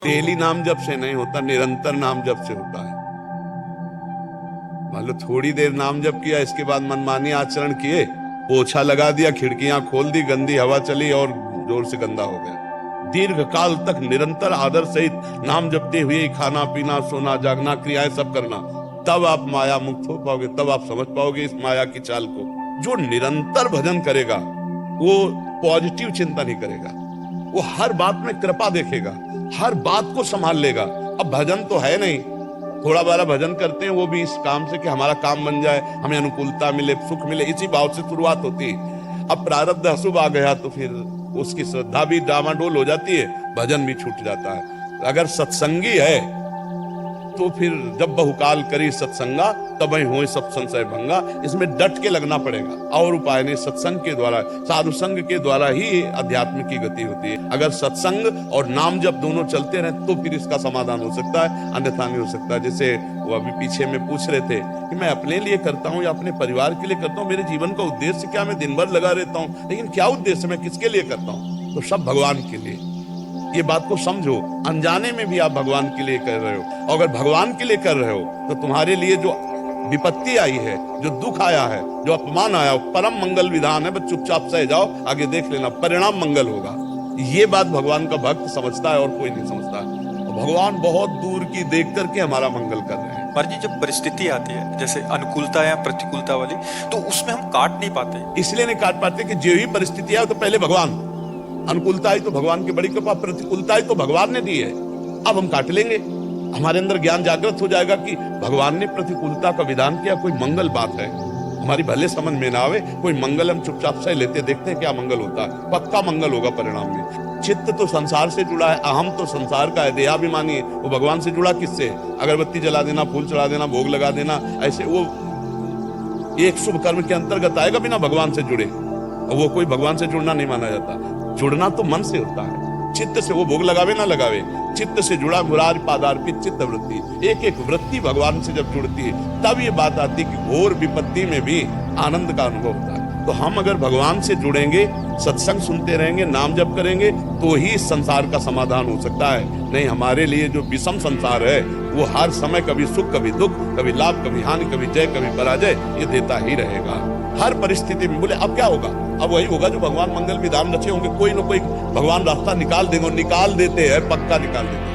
Daily नाम जप से नहीं होता, निरंतर नाम जप से होता है। मान लो थोड़ी देर नाम जप किया, इसके बाद मनमानी आचरण किए, पोछा लगा दिया, खिड़कियां खोल दी, गंदी हवा चली और जोर से गंदा हो गया। दीर्घ काल तक निरंतर आदर सहित नाम जपते हुए खाना पीना सोना जागना क्रियाएं सब करना, तब आप माया मुक्त हो पाओगे, तब आप समझ पाओगे इस माया की चाल को। जो निरंतर भजन करेगा वो पॉजिटिव चिंता नहीं करेगा, वो हर बात में कृपा देखेगा, हर बात को संभाल लेगा। अब भजन तो है नहीं, थोड़ा बारा भजन करते हैं, वो भी इस काम से कि हमारा काम बन जाए, हमें अनुकूलता मिले, सुख मिले, इसी भाव से शुरुआत होती है। अब प्रारब्ध अशुभ आ गया तो फिर उसकी श्रद्धा भी डामाडोल हो जाती है, भजन भी छूट जाता है। अगर सत्संगी है तो फिर जब बहुकाल करी सत्संगा तब ही हो सब संशय भंगा, इसमें डट के लगना पड़ेगा और उपाय नहीं। सत्संग के द्वारा, साधु संग के द्वारा ही अध्यात्म की गति होती है। अगर सत्संग और नाम जब दोनों चलते रहे तो फिर इसका समाधान हो सकता है, अन्यथा नहीं हो सकता। जैसे वो अभी पीछे में पूछ रहे थे कि मैं अपने लिए करता हूँ या अपने परिवार के लिए करता हूँ, मेरे जीवन का उद्देश्य क्या, मैं दिन भर लगा रहता हूँ, लेकिन क्या उद्देश्य, मैं किसके लिए करता हूँ? तो सब भगवान के लिए। ये बात को समझो, अनजाने में भी आप भगवान के लिए कर रहे हो। और अगर भगवान के लिए कर रहे हो तो तुम्हारे लिए जो विपत्ति आई है, जो दुख आया है, जो अपमान आया, परम मंगल विधान है, बस चुपचाप सह जाओ, आगे देख लेना, परिणाम मंगल होगा। ये बात भगवान का भक्त समझता है और कोई नहीं समझता। भगवान बहुत दूर की देख करके हमारा मंगल कर रहे हैं। पर जी जब परिस्थिति आती है जैसे अनुकूलता या प्रतिकूलता वाली, तो उसमें हम काट नहीं पाते। इसलिए नहीं काट पाते कि जो ही परिस्थिति है तो पहले भगवान, अनुकूलता आई तो भगवान की बड़ी कृपा, प्रतिकूलता आई तो भगवान ने दी है, अब हम काट लेंगे। हमारे अंदर ज्ञान जागृत हो जाएगा कि भगवान ने प्रतिकूलता का विधान किया, कोई मंगल बात है, हमारी भले समझ में ना आवे, कोई मंगल हम चुपचाप से लेते, देखते हैं क्या मंगल होता है, पक्का मंगल होगा परिणाम में। चित्त तो संसार से जुड़ा है, अहम तो संसार का है, देहाभिमानी है, वो भगवान से जुड़ा किससे? अगरबत्ती जला देना, फूल चढ़ा देना, भोग लगा देना, ऐसे वो एक शुभ कर्म के अंतर्गत आएगा बिना भगवान से जुड़े, और वो कोई भगवान से जुड़ना नहीं माना जाता। जुड़ना तो मन से होता है, चित्त से, वो भोग लगावे ना लगावे, चित्त से जुड़ा मुरार पादार्पित चित्त वृत्ति, एक एक वृत्ति भगवान से जब जुड़ती है तब ये बात आती है कि घोर विपत्ति में भी आनंद का अनुभव होता है। तो हम अगर भगवान से जुड़ेंगे, सत्संग सुनते रहेंगे, नाम जप करेंगे, तो ही इस संसार का समाधान हो सकता है। नहीं, हमारे लिए जो विषम संसार है वो हर समय कभी सुख कभी दुख, कभी लाभ कभी हानि, कभी जय कभी पराजय, ये देता ही रहेगा हर परिस्थिति में। बोले अब क्या होगा? अब वही होगा जो भगवान मंगल विधान रचे होंगे, कोई ना कोई भगवान रास्ता निकाल देंगे, निकाल देते हैं, पक्का निकाल देते हैं।